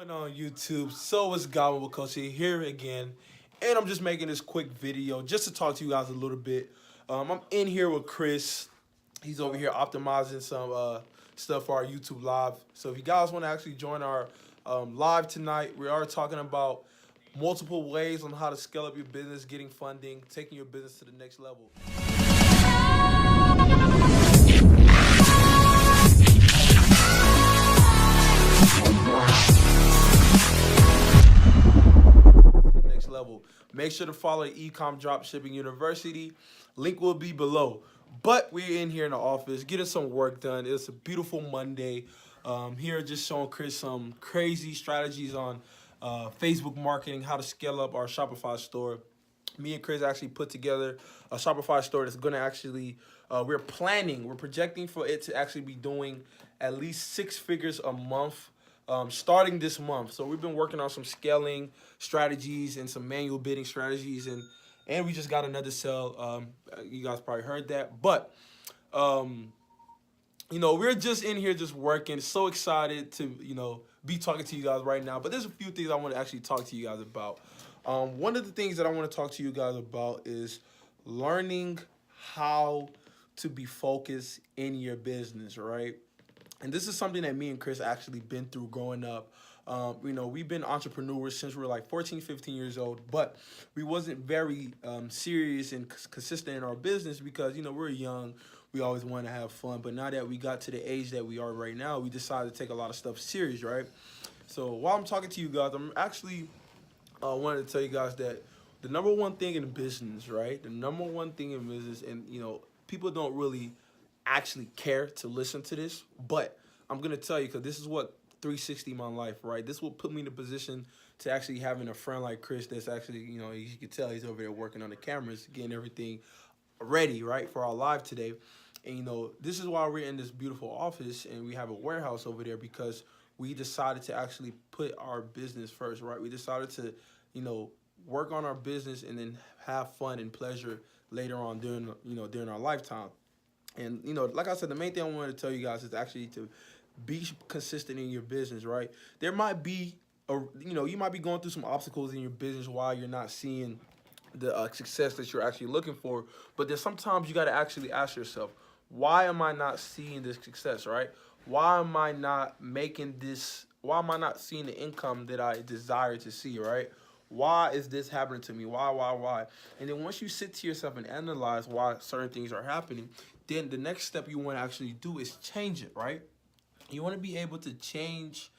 Going on YouTube? So it's Godwin Nwokocha here again, and I'm just making this quick video just to talk to you guys a little bit. I'm in here with Chris. He's over here optimizing some stuff for our YouTube live. So if you guys want to actually join our live tonight, we are talking about multiple ways on how to scale up your business, getting funding, taking your business to the next level. Level. Make sure to follow eCom DropShipping University. Link will be below. But we're in here in the office getting some work done. It's a beautiful Monday. Here just showing Chris some crazy strategies on Facebook marketing, how to scale up our Shopify store. Me and Chris actually put together a Shopify store that's going to actually, we're projecting for it to actually be doing at least 6 figures a month. Starting this month. So we've been working on some scaling strategies and some manual bidding strategies, and we just got another sale. You guys probably heard that, but you know, we're just in here just working. So excited to be talking to you guys right now. But there's a few things I want to actually talk to you guys about. One of the things that I want to talk to you guys about is learning how to be focused in your business, right? And this is something that me and Chris actually been through growing up. We've been entrepreneurs since we were like 14, 15 years old, but we wasn't very serious and consistent in our business because, we're young. We always want to have fun. But now that we got to the age that we are right now, we decided to take a lot of stuff serious, right? So while I'm talking to you guys, I'm actually wanted to tell you guys that the number one thing in business, right? The number one thing in business, and, people don't really actually care to listen to this, but I'm gonna tell you because this is what 360 my life, right? This will put me in a position to actually having a friend like Chris that's actually, you can tell he's over there working on the cameras, getting everything ready, right, for our live today. And this is why we're in this beautiful office and we have a warehouse over there because we decided to actually put our business first, right? We decided to, work on our business and then have fun and pleasure later on during our lifetime. And, like I said, the main thing I wanted to tell you guys is actually to be consistent in your business, right? There might be, you might be going through some obstacles in your business while you're not seeing the success that you're actually looking for. But there's sometimes you got to actually ask yourself, why am I not seeing this success, right? Why am I not making this? Why am I not seeing the income that I desire to see, right? Why is this happening to me? Why? And then once you sit to yourself and analyze why certain things are happening, then the next step you want to actually do is change it, right? You want to be able to change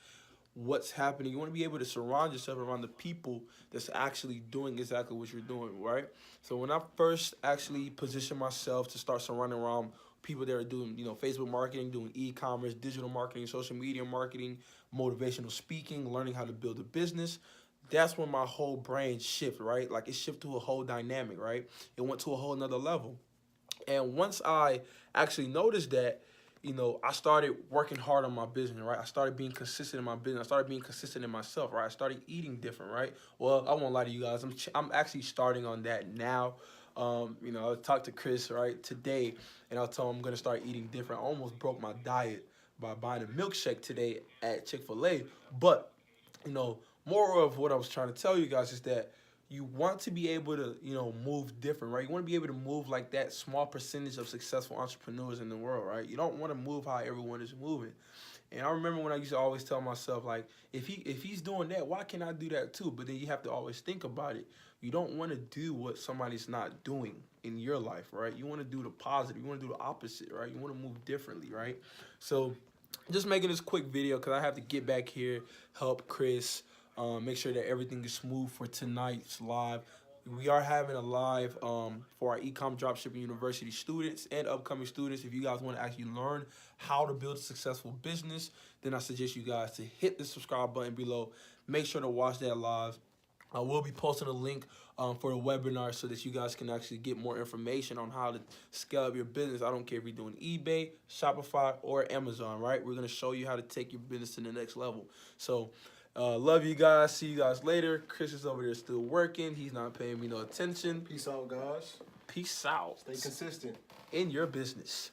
what's happening. You want to be able to surround yourself around the people that's actually doing exactly what you're doing, right? So when I first actually positioned myself to start surrounding around people that are doing, Facebook marketing, doing e-commerce, digital marketing, social media marketing, motivational speaking, learning how to build a business, that's when my whole brain shifted, right? Like it shifted to a whole dynamic, right? It went to a whole nother level. And once I actually noticed that, I started working hard on my business, right? I started being consistent in my business. I started being consistent in myself, right? I started eating different, right? Well, I won't lie to you guys. I'm actually starting on that now. I talked to Chris, right, today, and I told him I'm going to start eating different. I almost broke my diet by buying a milkshake today at Chick-fil-A. But, more of what I was trying to tell you guys is that you want to be able to, move different, right? You want to be able to move like that small percentage of successful entrepreneurs in the world, right? You don't want to move how everyone is moving. And I remember when I used to always tell myself, like, if he's doing that, why can't I do that too? But then you have to always think about it. You don't want to do what somebody's not doing in your life, right? You want to do the positive. You want to do the opposite, right? You want to move differently, right? So just making this quick video because I have to get back here, help Chris, make sure that everything is smooth for tonight's live. We are having a live for our eCom DropShipping University students and upcoming students. If you guys want to actually learn how to build a successful business, then I suggest you guys to hit the subscribe button below. Make sure to watch that live. I will be posting a link for the webinar so that you guys can actually get more information on how to scale up your business. I don't care if you're doing eBay, Shopify, or Amazon, right? We're going to show you how to take your business to the next level. So love you guys. See you guys later. Chris is over there still working. He's not paying me no attention. Peace out, guys. Peace out. Stay consistent in your business.